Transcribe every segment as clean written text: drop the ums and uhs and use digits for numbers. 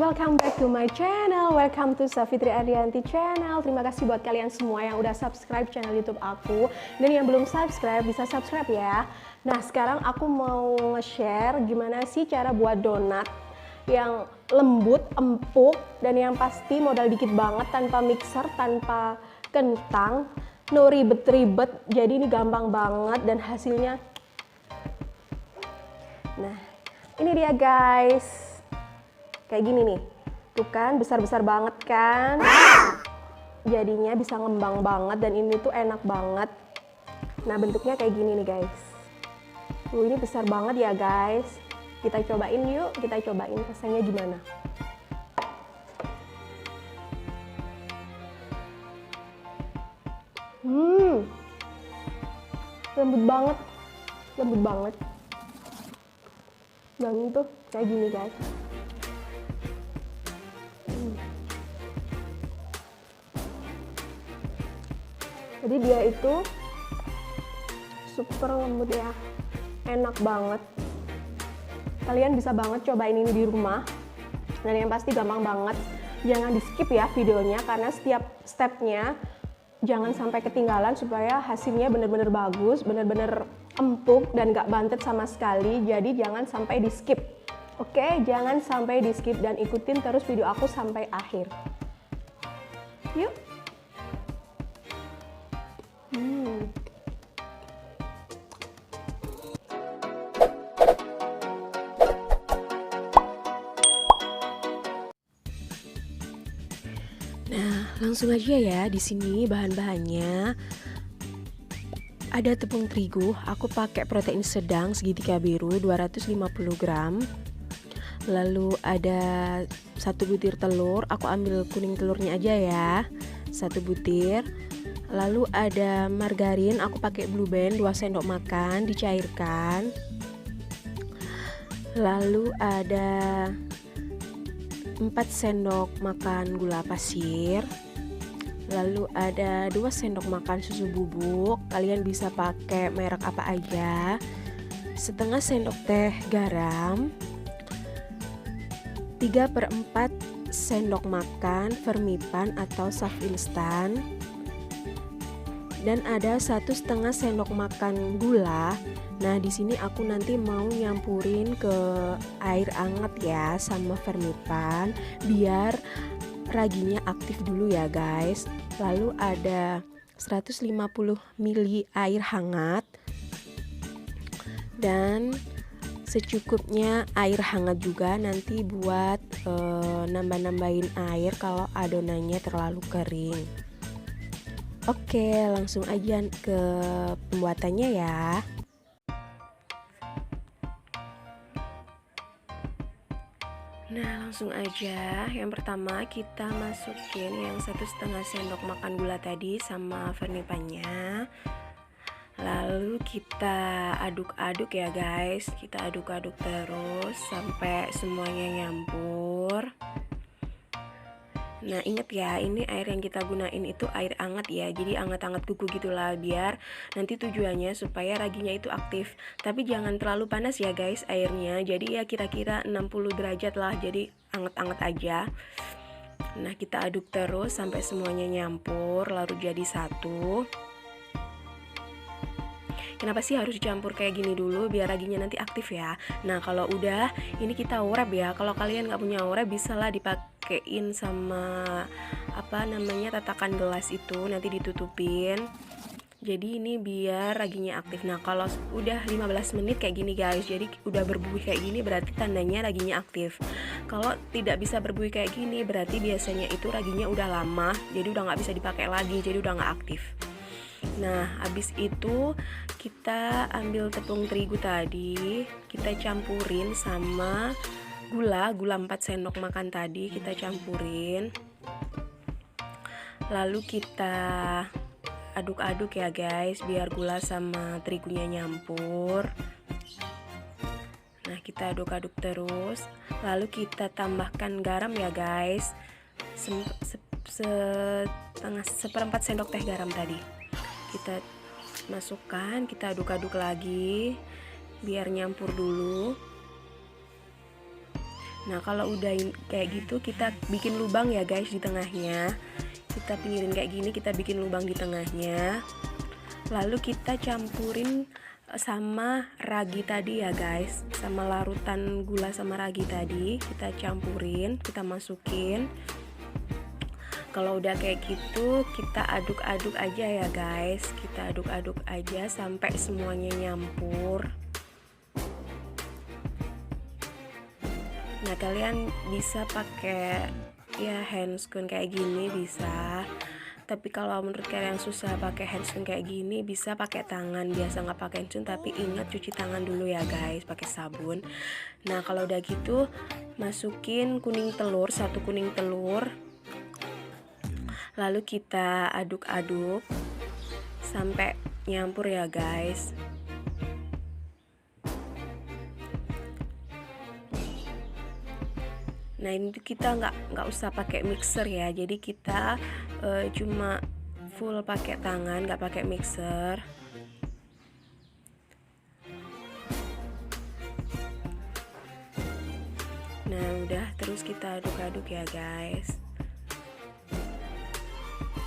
welcome back to my channel. Welcome to Safitri Ardianti channel. Terima kasih buat kalian semua yang udah subscribe channel YouTube aku. Dan yang belum subscribe, bisa subscribe ya. Nah, sekarang aku mau nge-share gimana sih cara buat donat yang lembut, empuk, dan yang pasti modal dikit banget, tanpa mixer, tanpa kentang, no ribet-ribet. Jadi ini gampang banget dan hasilnya. Nah, ini dia guys. Kayak gini nih, tuh kan besar-besar banget kan, jadinya bisa ngembang banget dan ini tuh enak banget. Nah, bentuknya kayak gini nih guys, tuh ini besar banget ya guys. Kita cobain yuk, kita cobain rasanya gimana. Lembut banget, lembut banget, dan itu kayak gini guys. Jadi dia itu super lembut ya, enak banget. Kalian bisa banget cobain ini di rumah. Dan yang pasti gampang banget. Jangan di skip ya videonya, karena setiap stepnya jangan sampai ketinggalan supaya hasilnya bener-bener bagus, bener-bener empuk dan gak bantet sama sekali. Jadi jangan sampai di skip. Oke, jangan sampai di skip dan ikutin terus video aku sampai akhir. Yuk. Nah, langsung aja ya. Di sini bahan-bahannya ada tepung terigu, aku pakai protein sedang segitiga biru 250 gram. Lalu ada 1 butir telur, aku ambil kuning telurnya aja ya, 1 butir. Lalu ada margarin, aku pakai Blue Band 2 sendok makan dicairkan. Lalu ada 4 sendok makan gula pasir. Lalu ada 2 sendok makan susu bubuk, kalian bisa pakai merek apa aja. Setengah sendok teh garam. 3/4 sendok makan Fermipan atau Saf instan. Dan ada 1,5 sendok makan gula. Nah, di sini aku nanti mau nyampurin ke air hangat ya sama Fermipan biar raginya aktif dulu ya guys. Lalu ada 150 ml air hangat dan secukupnya air hangat juga nanti buat nambah-nambahin air kalau adonannya terlalu kering. Oke, langsung aja ke pembuatannya ya. Nah, langsung aja. Yang pertama kita masukin yang 1,5 sendok makan gula tadi sama Fermipannya. Lalu kita aduk-aduk ya guys. Kita aduk-aduk terus sampai semuanya nyampur. Nah, inget ya, ini air yang kita gunain itu air hangat ya. Jadi hangat-hangat kuku gitulah, biar nanti tujuannya supaya raginya itu aktif. Tapi jangan terlalu panas ya guys airnya. Jadi ya kira-kira 60 derajat lah. Jadi hangat-hangat aja. Nah, kita aduk terus sampai semuanya nyampur lalu jadi satu. Kenapa sih harus dicampur kayak gini dulu biar raginya nanti aktif ya. Nah, kalau udah ini kita wrap ya. Kalau kalian nggak punya wrap, bisalah dipakein sama tatakan gelas itu, nanti ditutupin. Jadi ini biar raginya aktif. Nah, kalau udah 15 menit kayak gini guys, jadi udah berbuih kayak gini berarti tandanya raginya aktif. Kalau tidak bisa berbuih kayak gini berarti biasanya itu raginya udah lama, jadi udah nggak bisa dipakai lagi, jadi udah nggak aktif. Nah, habis itu kita ambil tepung terigu tadi, kita campurin sama gula 4 sendok makan tadi, kita campurin. Lalu kita aduk-aduk ya guys, biar gula sama terigunya nyampur. Nah, kita aduk-aduk terus. Lalu kita tambahkan garam ya guys, 1/4 sendok teh garam tadi. Kita masukkan, kita aduk-aduk lagi biar nyampur dulu. Nah kalau udah kayak gitu kita bikin lubang ya guys di tengahnya. Kita pinggirin kayak gini, kita bikin lubang di tengahnya. Lalu kita campurin sama ragi tadi ya guys, sama larutan gula sama ragi tadi. Kita campurin, kita masukin. Kalau udah kayak gitu kita aduk-aduk aja ya guys. Kita aduk-aduk aja sampai semuanya nyampur. Nah kalian bisa pakai ya handscoon kayak gini bisa. Tapi kalau menurut kalian susah pakai handscoon kayak gini, bisa pakai tangan. Biasa nggak pakai handscoon, tapi ingat cuci tangan dulu ya guys, pakai sabun. Nah kalau udah gitu masukin kuning telur, 1 kuning telur. Lalu kita aduk-aduk sampai nyampur ya guys. Nah ini kita nggak usah pakai mixer ya, jadi kita cuma full pakai tangan, nggak pakai mixer. Nah udah, terus kita aduk-aduk ya guys.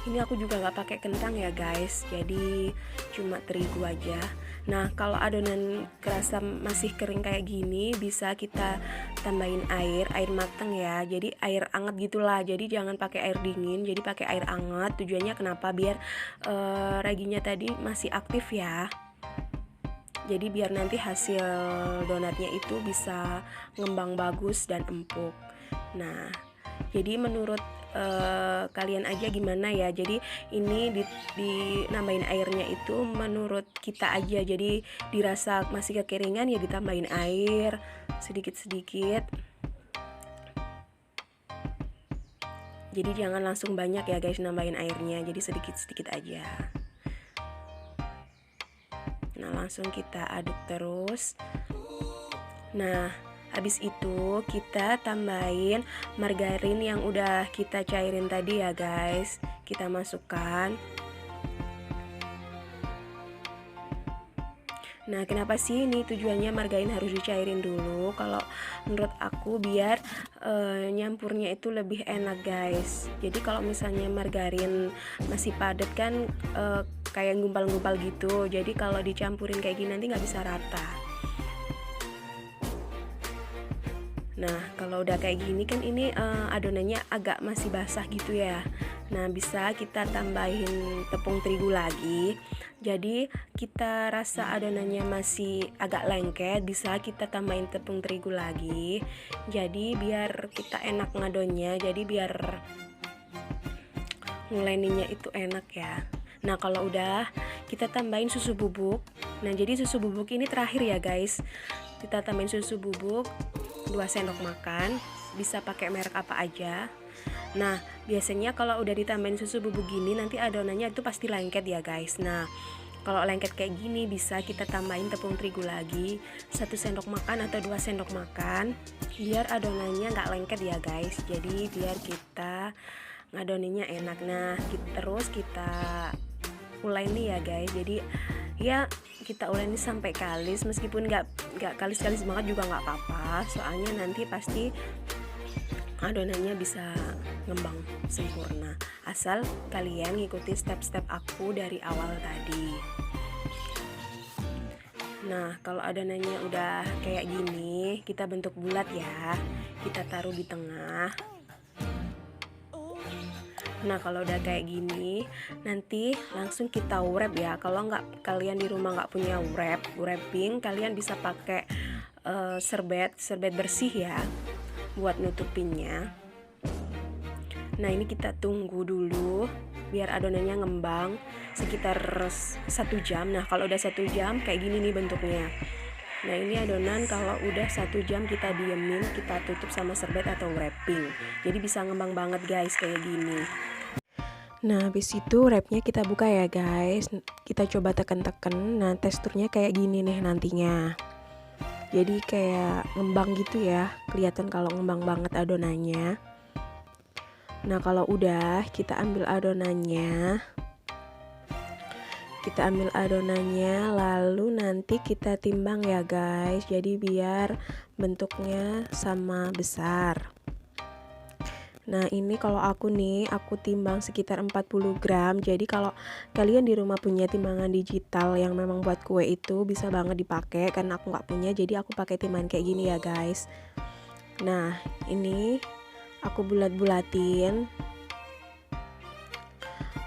Ini aku juga nggak pakai kentang ya guys, jadi cuma terigu aja. Nah kalau adonan kerasa masih kering kayak gini, bisa kita tambahin air matang ya. Jadi air hangat gitulah. Jadi jangan pakai air dingin, jadi pakai air hangat. Tujuannya kenapa? Biar raginya tadi masih aktif ya. Jadi biar nanti hasil donatnya itu bisa ngembang bagus dan empuk. Nah jadi menurut kalian aja gimana ya. Jadi ini di nambahin airnya itu menurut kita aja. Jadi dirasa masih kekeringan ya ditambahin air sedikit-sedikit. Jadi jangan langsung banyak ya guys nambahin airnya, jadi sedikit-sedikit aja. Nah langsung kita aduk terus. Nah habis itu kita tambahin margarin yang udah kita cairin tadi ya guys. Kita masukkan. Nah kenapa sih ini tujuannya margarin harus dicairin dulu? Kalau menurut aku biar nyampurnya itu lebih enak guys. Jadi kalau misalnya margarin masih padat kan kayak gumpal-gumpal gitu. Jadi kalau dicampurin kayak gini nanti nggak bisa rata. Nah kalau udah kayak gini kan ini adonannya agak masih basah gitu ya. Nah bisa kita tambahin tepung terigu lagi. Jadi kita rasa adonannya masih agak lengket, bisa kita tambahin tepung terigu lagi. Jadi biar kita enak ngadonnya, jadi biar nguleninya itu enak ya. Nah kalau udah kita tambahin susu bubuk. Nah jadi susu bubuk ini terakhir ya guys. Kita tambahin susu bubuk 2 sendok makan, bisa pakai merek apa aja. Nah biasanya kalau udah ditambahin susu bubuk gini nanti adonannya itu pasti lengket ya guys. Nah kalau lengket kayak gini bisa kita tambahin tepung terigu lagi 1 sendok makan atau 2 sendok makan, biar adonannya nggak lengket ya guys. Jadi biar kita ngadoninya enak. Nah terus kita uleni ya guys. Jadi ya kita uleni sampai kalis, meskipun nggak kalis-kalis banget juga nggak apa-apa, soalnya nanti pasti adonannya bisa ngembang sempurna, asal kalian ngikuti step-step aku dari awal tadi. Nah kalau adonannya udah kayak gini kita bentuk bulat ya, kita taruh di tengah. Nah kalau udah kayak gini nanti langsung kita wrap ya. Kalau kalian di rumah nggak punya wrapping, kalian bisa pakai serbet bersih ya buat nutupinnya. Nah ini kita tunggu dulu biar adonannya ngembang sekitar 1 jam. Nah kalau udah 1 jam kayak gini nih bentuknya. Nah ini adonan kalau udah 1 jam kita diemin, kita tutup sama serbet atau wrapping. Jadi bisa ngembang banget guys kayak gini. Nah habis itu wrapnya kita buka ya guys. Kita coba tekan-tekan. Nah teksturnya kayak gini nih nantinya. Jadi kayak ngembang gitu ya. Kelihatan kalau ngembang banget adonannya. Nah kalau udah kita ambil adonannya, kita ambil adonannya, lalu nanti kita timbang ya guys, jadi biar bentuknya sama besar. Nah ini kalau aku nih, aku timbang sekitar 40 gram. Jadi kalau kalian di rumah punya timbangan digital yang memang buat kue itu bisa banget dipakai. Karena aku nggak punya, jadi aku pakai timbangan kayak gini ya guys. Nah ini aku bulat-bulatin.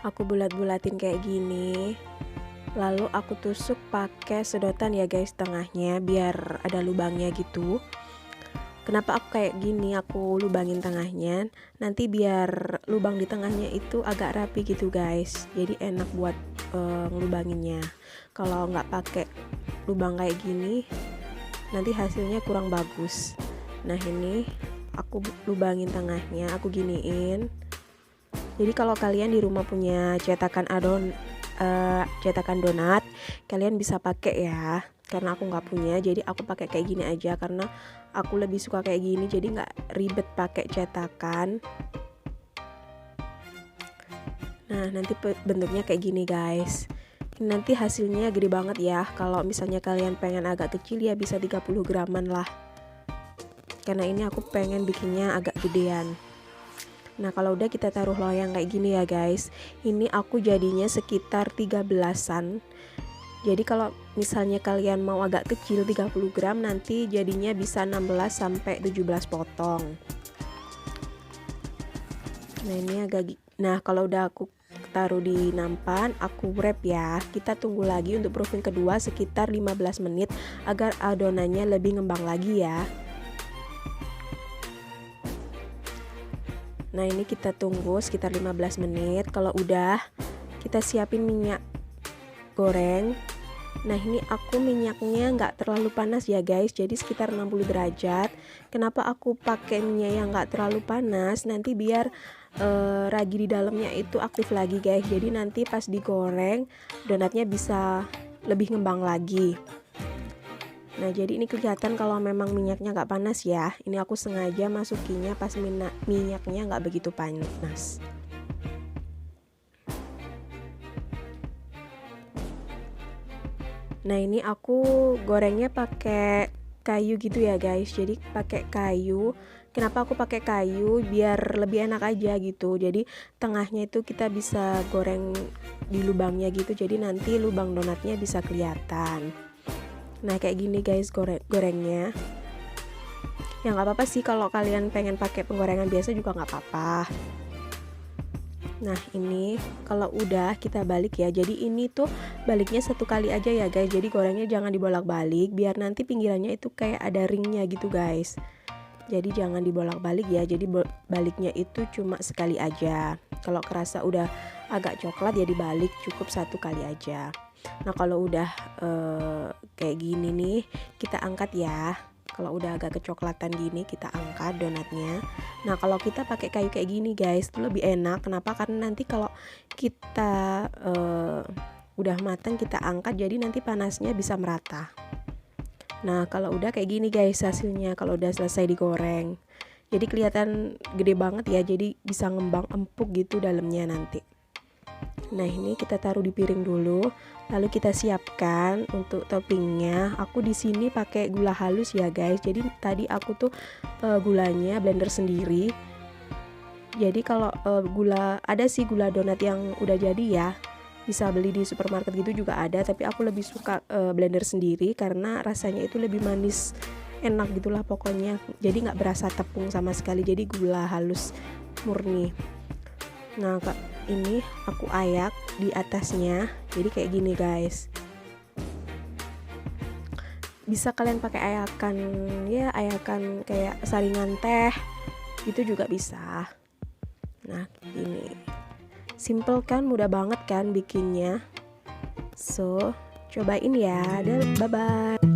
Aku bulat-bulatin kayak gini. Lalu aku tusuk pakai sedotan ya guys tengahnya, biar ada lubangnya gitu. Kenapa aku kayak gini, aku lubangin tengahnya, nanti biar lubang di tengahnya itu agak rapi gitu guys, jadi enak buat ngelubanginnya. Kalau nggak pakai lubang kayak gini nanti hasilnya kurang bagus. Nah ini aku lubangin tengahnya, aku giniin. Jadi kalau kalian di rumah punya cetakan donat, kalian bisa pakai ya. Karena aku nggak punya, jadi aku pakai kayak gini aja, karena aku lebih suka kayak gini, jadi nggak ribet pakai cetakan. Nah nanti bentuknya kayak gini guys. Nanti hasilnya gede banget ya. Kalau misalnya kalian pengen agak kecil ya bisa 30 graman lah, karena ini aku pengen bikinnya agak gedean. Nah kalau udah kita taruh loyang kayak gini ya guys, ini aku jadinya sekitar 13-an. Jadi kalau misalnya kalian mau agak kecil 30 gram, nanti jadinya bisa 16 sampai 17 potong. Nah ini nah kalau udah aku taruh di nampan, aku wrap ya. Kita tunggu lagi untuk proofing kedua sekitar 15 menit agar adonannya lebih ngembang lagi ya. Nah ini kita tunggu sekitar 15 menit. Kalau udah, kita siapin minyak goreng. Nah ini aku minyaknya nggak terlalu panas ya guys, jadi sekitar 60 derajat. Kenapa aku pakai minyak yang nggak terlalu panas? Nanti biar ragi di dalamnya itu aktif lagi guys, jadi nanti pas digoreng donatnya bisa lebih ngembang lagi. Nah jadi ini kelihatan kalau memang minyaknya nggak panas ya. Ini aku sengaja masukinnya pas minyaknya nggak begitu panas. Nah ini aku gorengnya pakai kayu gitu ya guys, jadi pakai kayu. Kenapa aku pakai kayu? Biar lebih enak aja gitu. Jadi tengahnya itu kita bisa goreng di lubangnya gitu, jadi nanti lubang donatnya bisa kelihatan. Nah kayak gini guys gorengnya. Ya nggak apa-apa sih, kalau kalian pengen pakai penggorengan biasa juga nggak apa-apa. Nah ini kalau udah kita balik ya, jadi ini tuh baliknya satu kali aja ya guys, jadi gorengnya jangan dibolak-balik biar nanti pinggirannya itu kayak ada ringnya gitu guys. Jadi jangan dibolak-balik ya, jadi baliknya itu cuma sekali aja. Kalau kerasa udah agak coklat ya dibalik, cukup satu kali aja. Nah kalau udah kayak gini nih, kita angkat ya. Kalau udah agak kecoklatan gini kita angkat donatnya. Nah kalau kita pakai kayu kayak gini guys itu lebih enak. Kenapa? Karena nanti kalau kita udah matang kita angkat, jadi nanti panasnya bisa merata. Nah kalau udah kayak gini guys hasilnya, kalau udah selesai digoreng, jadi kelihatan gede banget ya, jadi bisa ngembang empuk gitu dalamnya nanti. Nah ini kita taruh di piring dulu, lalu kita siapkan untuk toppingnya. Aku di sini pakai gula halus ya guys. Jadi tadi aku tuh gulanya blender sendiri. Jadi kalau gula, ada sih gula donat yang udah jadi ya, bisa beli di supermarket gitu juga ada. Tapi aku lebih suka blender sendiri karena rasanya itu lebih manis, enak gitulah pokoknya. Jadi nggak berasa tepung sama sekali. Jadi gula halus murni. Nah ini aku ayak di atasnya, jadi kayak gini guys. Bisa kalian pakai ayakan, ya ayakan kayak saringan teh itu juga bisa. Nah ini simple kan, mudah banget kan bikinnya. So cobain ya, dan bye bye.